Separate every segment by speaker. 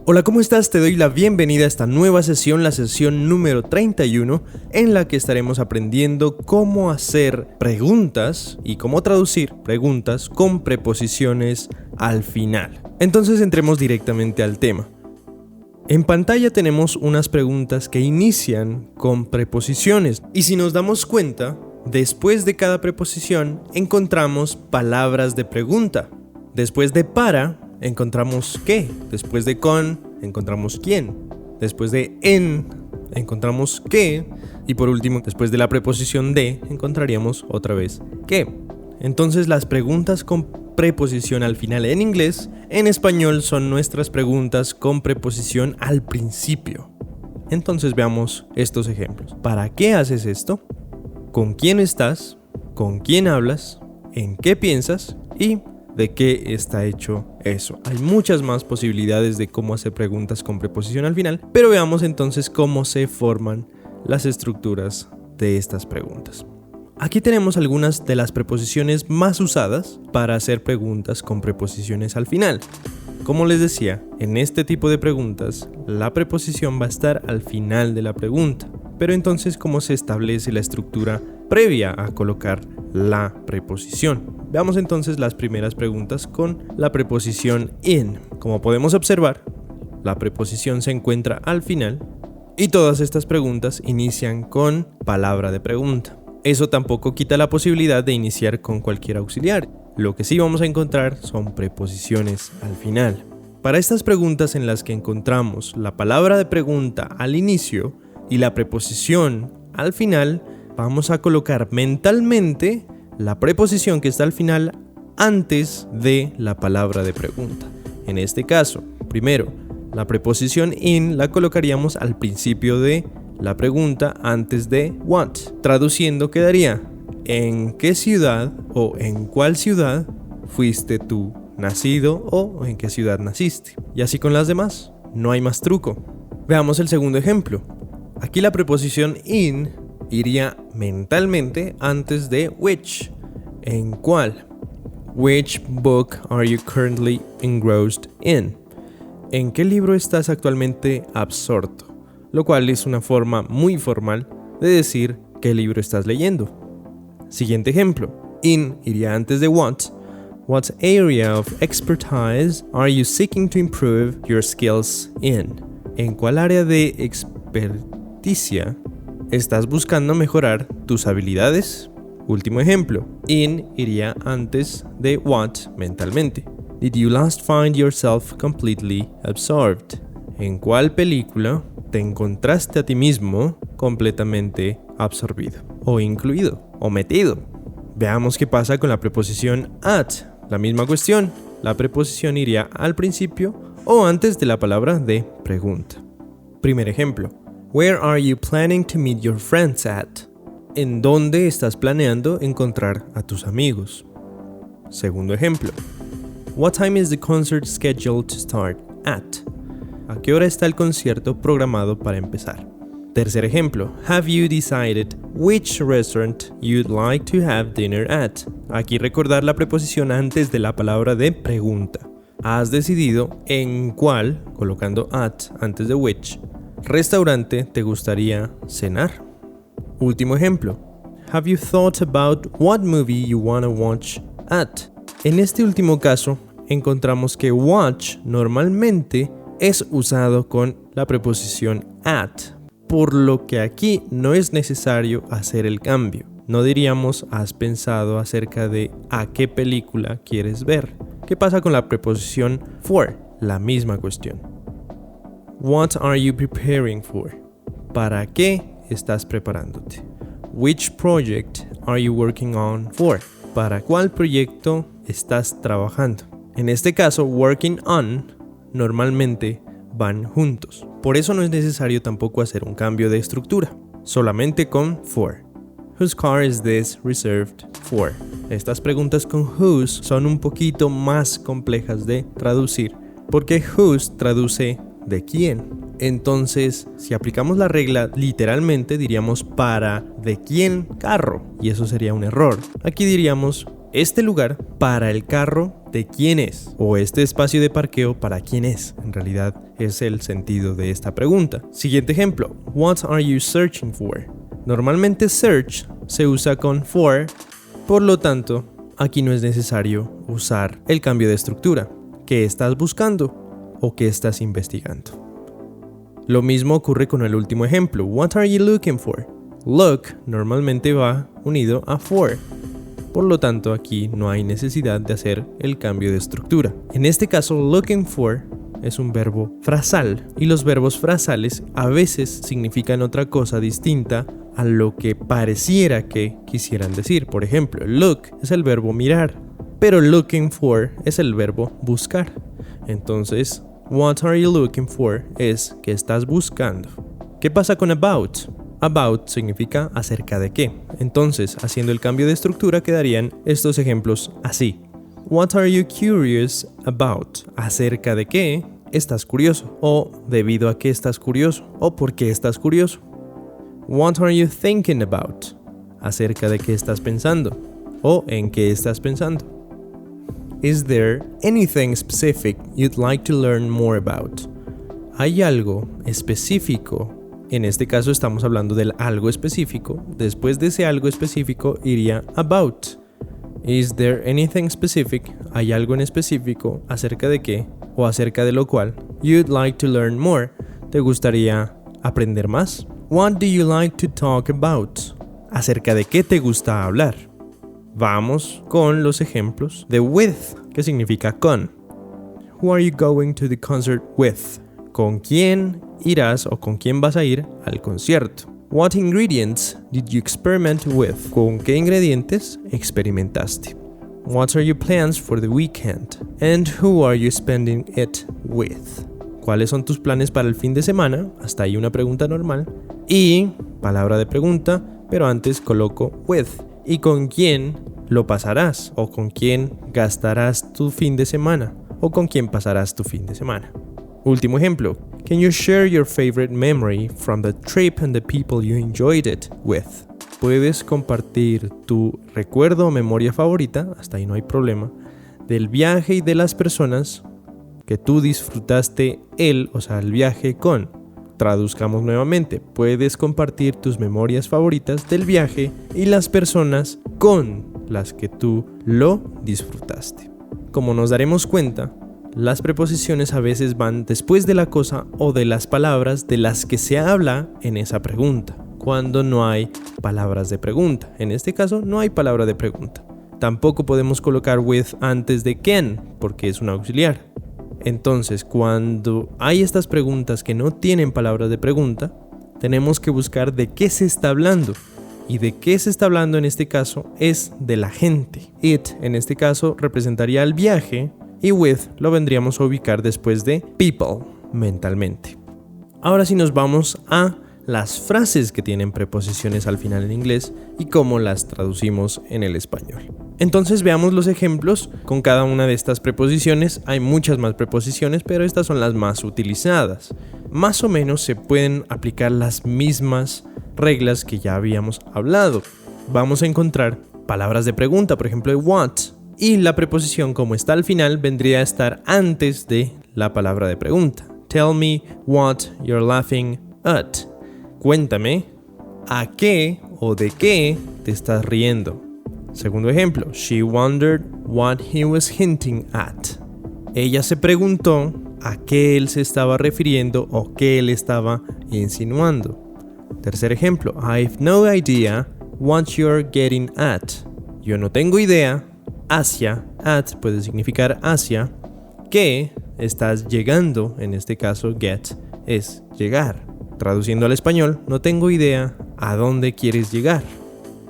Speaker 1: Hola, ¿cómo estás? Te doy la bienvenida a esta nueva sesión, la sesión número 31, en la que estaremos aprendiendo cómo hacer preguntas y cómo traducir preguntas con preposiciones al final. Entonces entremos directamente al tema. En pantalla tenemos unas preguntas que inician con preposiciones y si nos damos cuenta, después de cada preposición encontramos palabras de pregunta. Después de para, encontramos qué. Después de con, encontramos quién. Después de en, encontramos qué. Y por último, después de la preposición de, encontraríamos otra vez qué. Entonces las preguntas con preposición al final en inglés, en español son nuestras preguntas con preposición al principio. Entonces veamos estos ejemplos. ¿Para qué haces esto? ¿Con quién estás? ¿Con quién hablas? ¿En qué piensas? Y ¿de qué está hecho eso? Hay muchas más posibilidades de cómo hacer preguntas con preposición al final, pero veamos entonces cómo se forman las estructuras de estas preguntas. Aquí tenemos algunas de las preposiciones más usadas para hacer preguntas con preposiciones al final. Como les decía, en este tipo de preguntas, la preposición va a estar al final de la pregunta. Pero entonces, ¿cómo se establece la estructura previa a colocar la preposición? Veamos entonces las primeras preguntas con la preposición in. Como podemos observar, la preposición se encuentra al final y todas estas preguntas inician con palabra de pregunta. Eso tampoco quita la posibilidad de iniciar con cualquier auxiliar. Lo que sí vamos a encontrar son preposiciones al final. Para estas preguntas en las que encontramos la palabra de pregunta al inicio y la preposición al final, vamos a colocar mentalmente la preposición que está al final antes de la palabra de pregunta. En este caso, primero, la preposición in la colocaríamos al principio de la pregunta antes de what. Traduciendo quedaría: ¿en qué ciudad o en cuál ciudad fuiste tú nacido o en qué ciudad naciste? Y así con las demás, no hay más truco. Veamos el segundo ejemplo. Aquí la preposición in iría mentalmente antes de which. ¿En cuál? Which book are you currently engrossed in? ¿En qué libro estás actualmente absorto? Lo cual es una forma muy formal de decir qué libro estás leyendo. Siguiente ejemplo. In iría antes de what. What area of expertise are you seeking to improve your skills in? ¿En cuál área de experticia estás buscando mejorar tus habilidades? Último ejemplo. In iría antes de what mentalmente. Did you last find yourself completely absorbed? ¿En cuál película te encontraste a ti mismo completamente absorbido? O incluido, o metido. Veamos qué pasa con la preposición at. La misma cuestión. La preposición iría al principio o antes de la palabra de pregunta. Primer ejemplo. Where are you planning to meet your friends at? ¿En dónde estás planeando encontrar a tus amigos? Segundo ejemplo. What time is the concert scheduled to start at? ¿A qué hora está el concierto programado para empezar? Tercer ejemplo. Have you decided which restaurant you'd like to have dinner at? Aquí recordar la preposición antes de la palabra de pregunta. ¿Has decidido en cuál, colocando at antes de which, restaurante te gustaría cenar? Último ejemplo. Have you thought about what movie you wanna watch at? En este último caso, encontramos que watch normalmente es usado con la preposición at, por lo que aquí no es necesario hacer el cambio. No diríamos has pensado acerca de a qué película quieres ver. ¿Qué pasa con la preposición for? La misma cuestión. What are you preparing for? ¿Para qué estás preparándote? Which project are you working on for? ¿Para cuál proyecto estás trabajando? En este caso, working on normalmente van juntos. Por eso no es necesario tampoco hacer un cambio de estructura, solamente con for. Whose car is this reserved for? Estas preguntas con whose son un poquito más complejas de traducir, porque whose traduce de quién. Entonces, si aplicamos la regla literalmente, diríamos para de quién carro, y eso sería un error. Aquí diríamos este lugar para el carro de ¿de quién es? O este espacio de parqueo, ¿para quién es? En realidad es el sentido de esta pregunta. Siguiente ejemplo. What are you searching for? Normalmente search se usa con for, por lo tanto, aquí no es necesario usar el cambio de estructura. ¿Qué estás buscando o qué estás investigando? Lo mismo ocurre con el último ejemplo. What are you looking for? Look normalmente va unido a for. Por lo tanto, aquí no hay necesidad de hacer el cambio de estructura. En este caso, looking for es un verbo frasal y los verbos frasales a veces significan otra cosa distinta a lo que pareciera que quisieran decir. Por ejemplo, look es el verbo mirar, pero looking for es el verbo buscar. Entonces, what are you looking for es ¿qué estás buscando? ¿Qué pasa con about? About significa acerca de qué. Entonces, haciendo el cambio de estructura quedarían estos ejemplos así. What are you curious about? ¿Acerca de qué estás curioso? O debido a qué estás curioso. O por qué estás curioso. What are you thinking about? ¿Acerca de qué estás pensando? O en qué estás pensando. Is there anything specific you'd like to learn more about? ¿Hay algo específico? En este caso estamos hablando del algo específico. Después de ese algo específico iría about. Is there anything specific? ¿Hay algo en específico acerca de qué o acerca de lo cual you'd like to learn more? ¿Te gustaría aprender más? What do you like to talk about? ¿Acerca de qué te gusta hablar? Vamos con los ejemplos de with, que significa con. Who are you going to the concert with? ¿Con quién irás o con quién vas a ir al concierto? What ingredients did you experiment with? ¿Con qué ingredientes experimentaste? What are your plans for the weekend? And who are you spending it with? ¿Cuáles son tus planes para el fin de semana? Hasta ahí una pregunta normal. Y palabra de pregunta, pero antes coloco with. ¿Y con quién lo pasarás? ¿O con quién gastarás tu fin de semana? ¿O con quién pasarás tu fin de semana? Último ejemplo. Can you share your favorite memory from the trip and the people you enjoyed it with? Puedes compartir tu recuerdo o memoria favorita, hasta ahí no hay problema, del viaje y de las personas que tú disfrutaste el viaje con. Traduzcamos nuevamente. Puedes compartir tus memorias favoritas del viaje y las personas con las que tú lo disfrutaste. Como nos daremos cuenta, las preposiciones a veces van después de la cosa o de las palabras de las que se habla en esa pregunta, cuando no hay palabras de pregunta. En este caso no hay palabra de pregunta. Tampoco podemos colocar with antes de can, porque es un auxiliar. Entonces, cuando hay estas preguntas que no tienen palabras de pregunta, tenemos que buscar de qué se está hablando. ¿Y de qué se está hablando en este caso? Es de la gente. It, en este caso, representaría el viaje y with lo vendríamos a ubicar después de people, mentalmente. Ahora sí nos vamos a las frases que tienen preposiciones al final en inglés y cómo las traducimos en el español. Entonces veamos los ejemplos con cada una de estas preposiciones. Hay muchas más preposiciones, pero estas son las más utilizadas. Más o menos se pueden aplicar las mismas reglas que ya habíamos hablado. Vamos a encontrar palabras de pregunta, por ejemplo, de what, y la preposición como está al final vendría a estar antes de la palabra de pregunta. Tell me what you're laughing at. Cuéntame a qué o de qué te estás riendo. Segundo ejemplo, she wondered what he was hinting at. Ella se preguntó a qué él se estaba refiriendo o qué él estaba insinuando. Tercer ejemplo, I've no idea what you're getting at. Yo no tengo idea, hacia, at puede significar hacia, que estás llegando, en este caso get es llegar. Traduciendo al español, no tengo idea a dónde quieres llegar.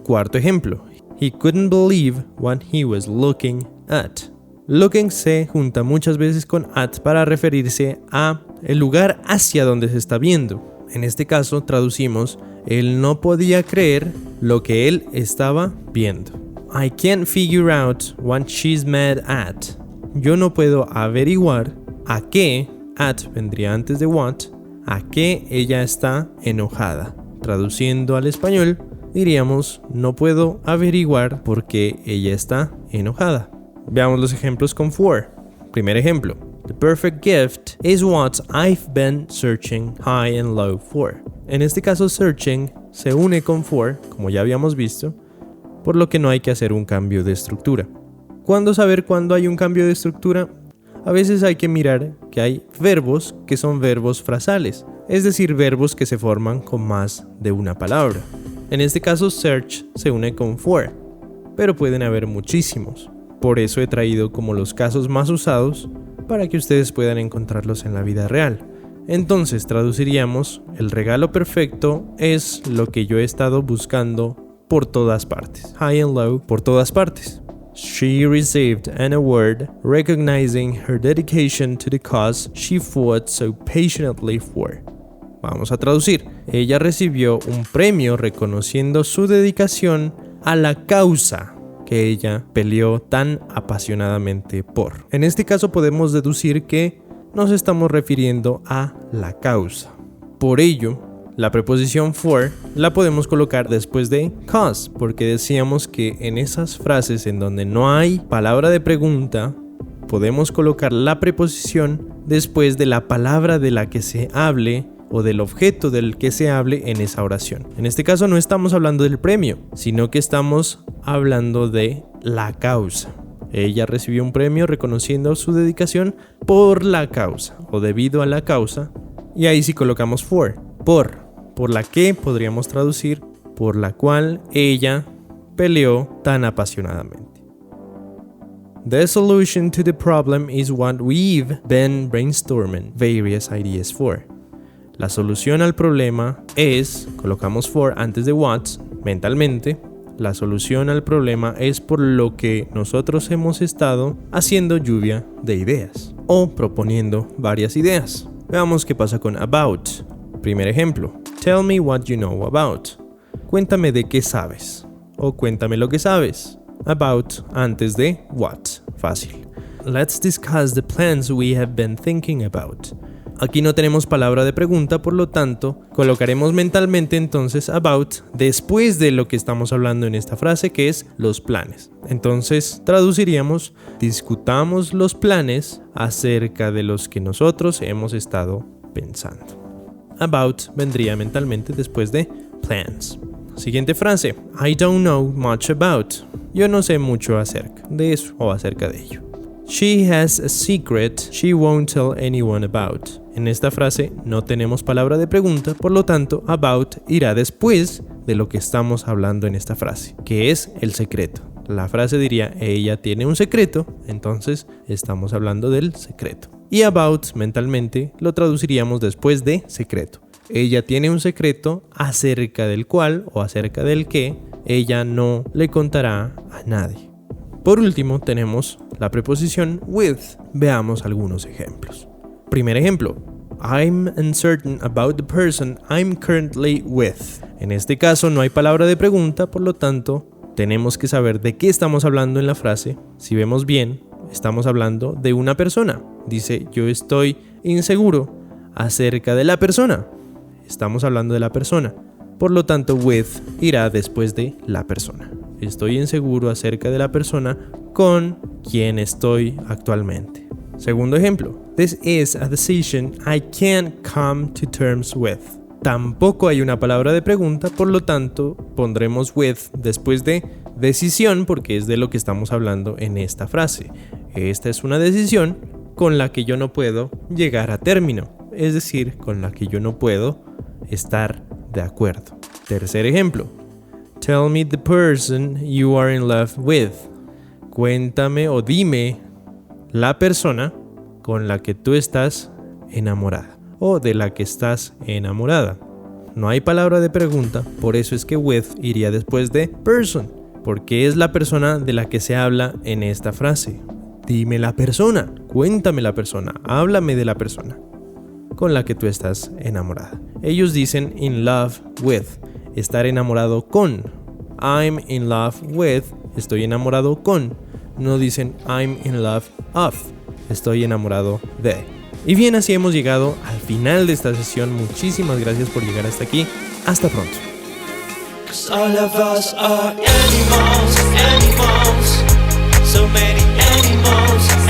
Speaker 1: Cuarto ejemplo, he couldn't believe what he was looking at. Looking se junta muchas veces con at para referirse a el lugar hacia donde se está viendo. En este caso traducimos, él no podía creer lo que él estaba viendo. I can't figure out what she's mad at. Yo no puedo averiguar a qué, at vendría antes de what, a qué ella está enojada. Traduciendo al español, diríamos, no puedo averiguar por qué ella está enojada. Veamos los ejemplos con for. Primer ejemplo. The perfect gift is what I've been searching high and low for. En este caso, searching se une con for, como ya habíamos visto, por lo que no hay que hacer un cambio de estructura. ¿Cuándo saber cuándo hay un cambio de estructura? A veces hay que mirar que hay verbos que son verbos frasales, es decir, verbos que se forman con más de una palabra. En este caso, search se une con for, pero pueden haber muchísimos. Por eso he traído como los casos más usados para que ustedes puedan encontrarlos en la vida real. Entonces traduciríamos: el regalo perfecto es lo que yo he estado buscando por todas partes. High and low, por todas partes. She received an award recognizing her dedication to the cause she fought so patiently for. Vamos a traducir. Ella recibió un premio reconociendo su dedicación a la causa que ella peleó tan apasionadamente por. En este caso podemos deducir que nos estamos refiriendo a la causa. Por ello, la preposición for la podemos colocar después de cause, porque decíamos que en esas frases en donde no hay palabra de pregunta, podemos colocar la preposición después de la palabra de la que se hable o del objeto del que se hable en esa oración. En este caso no estamos hablando del premio, sino que estamos hablando de la causa. Ella recibió un premio reconociendo su dedicación por la causa o debido a la causa, y ahí sí colocamos for, por la que podríamos traducir por la cual ella peleó tan apasionadamente. The solution to the problem is what we've been brainstorming various ideas for. La solución al problema es, colocamos for antes de what, mentalmente. La solución al problema es por lo que nosotros hemos estado haciendo lluvia de ideas o proponiendo varias ideas. Veamos qué pasa con about. Primer ejemplo. Tell me what you know about. Cuéntame de qué sabes o cuéntame lo que sabes. About antes de what. Fácil. Let's discuss the plans we have been thinking about. Aquí no tenemos palabra de pregunta, por lo tanto, colocaremos mentalmente entonces about después de lo que estamos hablando en esta frase, que es los planes. Entonces, traduciríamos: discutamos los planes acerca de los que nosotros hemos estado pensando. About vendría mentalmente después de plans. Siguiente frase. I don't know much about. Yo no sé mucho acerca de eso o acerca de ello. She has a secret she won't tell anyone about. En esta frase no tenemos palabra de pregunta, por lo tanto, about irá después de lo que estamos hablando en esta frase, que es el secreto. La frase diría: ella tiene un secreto, entonces estamos hablando del secreto. Y about mentalmente lo traduciríamos después de secreto. Ella tiene un secreto acerca del cual o acerca del que ella no le contará a nadie. Por último, tenemos la preposición with. Veamos algunos ejemplos. Primer ejemplo. I'm uncertain about the person I'm currently with. En este caso no hay palabra de pregunta, por lo tanto, tenemos que saber de qué estamos hablando en la frase. Si vemos bien, estamos hablando de una persona. Dice: yo estoy inseguro acerca de la persona. Estamos hablando de la persona. Por lo tanto, with irá después de la persona. Estoy inseguro acerca de la persona con quien estoy actualmente. Segundo ejemplo. This is a decision I can't come to terms with. Tampoco hay una palabra de pregunta, por lo tanto pondremos with después de decisión, porque es de lo que estamos hablando en esta frase. Esta es una decisión con la que yo no puedo llegar a término, es decir, con la que yo no puedo estar de acuerdo. Tercer ejemplo. Tell me the person you are in love with. Cuéntame o dime la persona con la que tú estás enamorada o de la que estás enamorada. No hay palabra de pregunta, por eso es que with iría después de person, porque es la persona de la que se habla en esta frase. Dime la persona, cuéntame la persona, háblame de la persona con la que tú estás enamorada. Ellos dicen in love with, estar enamorado con. I'm in love with, estoy enamorado con. No dicen I'm in love of, estoy enamorado de. Y bien, así hemos llegado al final de esta sesión. Muchísimas gracias por llegar hasta aquí. Hasta pronto. So many
Speaker 2: voz.